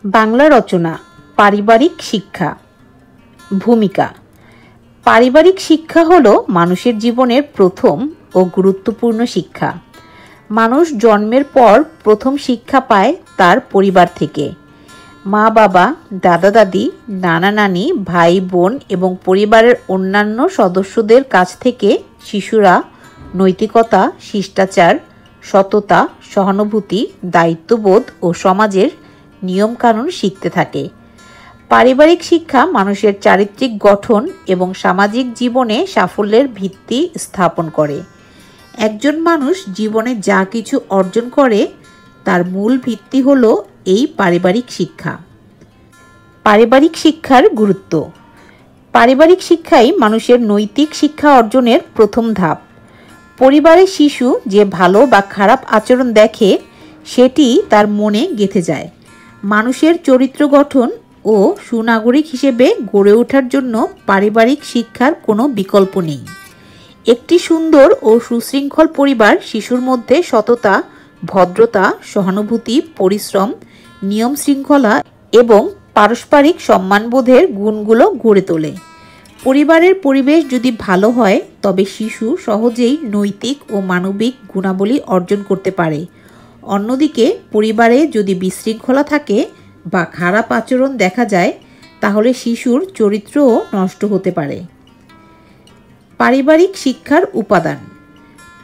বাংলা রচনা পারিবারিক শিক্ষা। ভূমিকা। পারিবারিক শিক্ষা হলো মানুষের জীবনের প্রথম ও গুরুত্বপূর্ণ শিক্ষা। মানুষ জন্মের পর প্রথম শিক্ষা পায় তার পরিবার থেকে। মা বাবা, দাদা দাদি, নানা নানি, ভাই বোন এবং পরিবারের অন্যান্য সদস্যদের কাছ থেকে শিশুরা নৈতিকতা, শিষ্টাচার, সততা, সহানুভূতি, দায়িত্ববোধ ও সমাজের নিয়মকানুন শিখতে থাকে। পারিবারিক শিক্ষা মানুষের চারিত্রিক গঠন এবং সামাজিক জীবনে সাফল্যের ভিত্তি স্থাপন করে। একজন মানুষ জীবনে যা কিছু অর্জন করে তার মূল ভিত্তি হলো এই পারিবারিক শিক্ষা। পারিবারিক শিক্ষার গুরুত্ব। পারিবারিক শিক্ষাই মানুষের নৈতিক শিক্ষা অর্জনের প্রথম ধাপ। পরিবারের শিশু যে ভালো বা খারাপ আচরণ দেখে সেটি তার মনে গেঁথে যায়। মানুষের চরিত্র গঠন ও সুনাগরিক হিসেবে গড়ে ওঠার জন্য পারিবারিক শিক্ষার কোনো বিকল্প নেই। একটি সুন্দর ও সুশৃঙ্খল পরিবার শিশুর মধ্যে সততা, ভদ্রতা, সহানুভূতি, পরিশ্রম, নিয়ম শৃঙ্খলা এবং পারস্পরিক সম্মানবোধের গুণগুলো গড়ে তোলে। পরিবারের পরিবেশ যদি ভালো হয় তবে শিশু সহজেই নৈতিক ও মানবিক গুণাবলী অর্জন করতে পারে। অন্যদিকে পরিবারে যদি বিশৃঙ্খলা থাকে বা খারাপ আচরণ দেখা যায় তাহলে শিশুর চরিত্রও নষ্ট হতে পারে। পারিবারিক শিক্ষার উপাদান।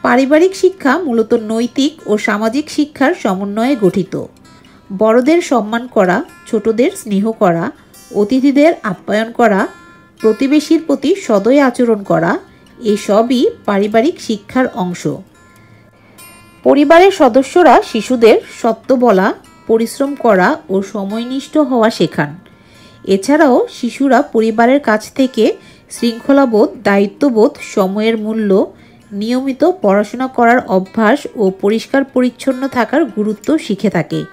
পারিবারিক শিক্ষা মূলত নৈতিক ও সামাজিক শিক্ষার সমন্বয়ে গঠিত। বড়দের সম্মান করা, ছোটদের স্নেহ করা, অতিথিদের আপ্যায়ন করা, প্রতিবেশীর প্রতি সদয় আচরণ করা এসবই পারিবারিক শিক্ষার অংশ। পরিবারের সদস্যরা শিশুদের সত্য বলা, পরিশ্রম করা ও সময়নিষ্ঠ হওয়া শেখান। এছাড়াও শিশুরা পরিবারের কাছ থেকে শৃঙ্খলাবোধ, দায়িত্ববোধ, সময়ের মূল্য, নিয়মিত পড়াশোনা করার অভ্যাস ও পরিষ্কার পরিচ্ছন্ন থাকার গুরুত্ব শিখে থাকে।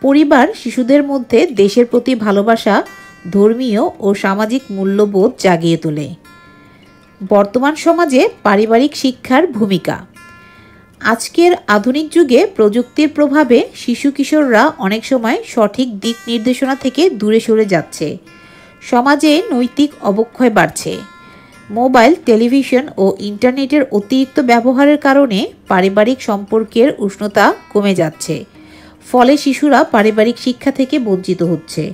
পরিবার শিশুদের মধ্যে দেশের প্রতি ভালোবাসা, ধর্মীয় ও সামাজিক মূল্যবোধ জাগিয়ে তোলে। বর্তমান সমাজে পারিবারিক শিক্ষার ভূমিকা। আজকের আধুনিক যুগে প্রযুক্তির প্রভাবে শিশু কিশোররা অনেক সময় সঠিক দিক নির্দেশনা থেকে দূরে সরে যাচ্ছে। সমাজে নৈতিক অবক্ষয় বাড়ছে। মোবাইল, টেলিভিশন ও ইন্টারনেটের অতিরিক্ত ব্যবহারের কারণে পারিবারিক সম্পর্কের উষ্ণতা কমে যাচ্ছে। ফলে শিশুরা পারিবারিক শিক্ষা থেকে বঞ্চিত হচ্ছে।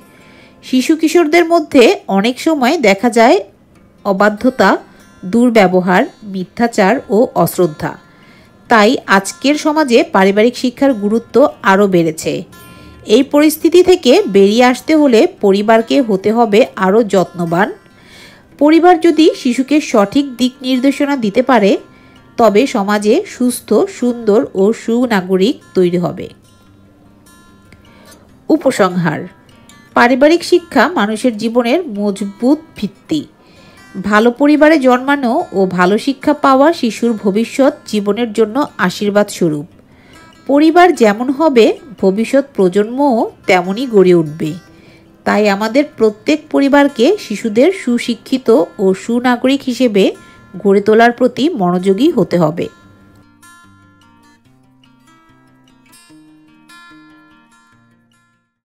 শিশু কিশোরদের মধ্যে অনেক সময় দেখা যায় অবাধ্যতা, দুর্ব্যবহার, মিথ্যাচার ও অশ্রদ্ধা। তাই আজকের সমাজে পারিবারিক শিক্ষার গুরুত্ব আরও বেড়েছে। এই পরিস্থিতি থেকে বেরিয়ে আসতে হলে পরিবারকে হতে হবে আরও যত্নবান। পরিবার যদি শিশুকে সঠিক দিক নির্দেশনা দিতে পারে তবে সমাজে সুস্থ, সুন্দর ও সুনাগরিক তৈরি হবে। উপসংহার। পারিবারিক শিক্ষা মানুষের জীবনের মজবুত ভিত্তি। ভালো পরিবারে জন্মানো ও ভালো শিক্ষা পাওয়া শিশুর ভবিষ্যৎ জীবনের জন্য আশীর্বাদ স্বরূপ। পরিবার যেমন হবে ভবিষ্যৎ প্রজন্মও তেমনই গড়ে উঠবে। তাই আমাদের প্রত্যেক পরিবারকে শিশুদের সুশিক্ষিত ও সুনাগরিক হিসেবে গড়ে তোলার প্রতি মনোযোগী হতে হবে।